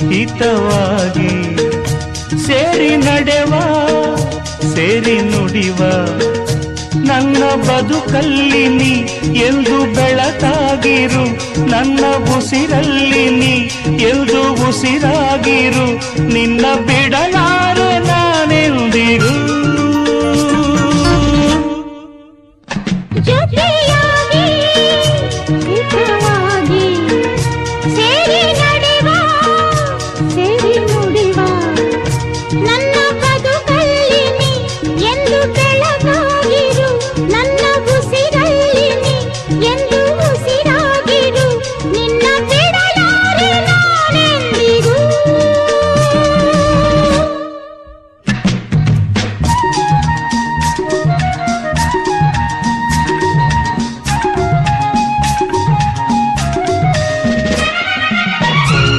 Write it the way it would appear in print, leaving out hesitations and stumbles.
ಹಿತವಾಗಿ ಸೇರಿ ನಡೆವ ಸೇರಿ ನುಡಿವ ನನ್ನ ಬದುಕಲ್ಲಿ ನೀ ಎಂದು ಬೆಳಕಾಗಿರು ನನ್ನ ಉಸಿರಲ್ಲಿ ನೀ ಎಂದು ಉಸಿರಾಗಿರು ನಿನ್ನ ಬಿಡಲ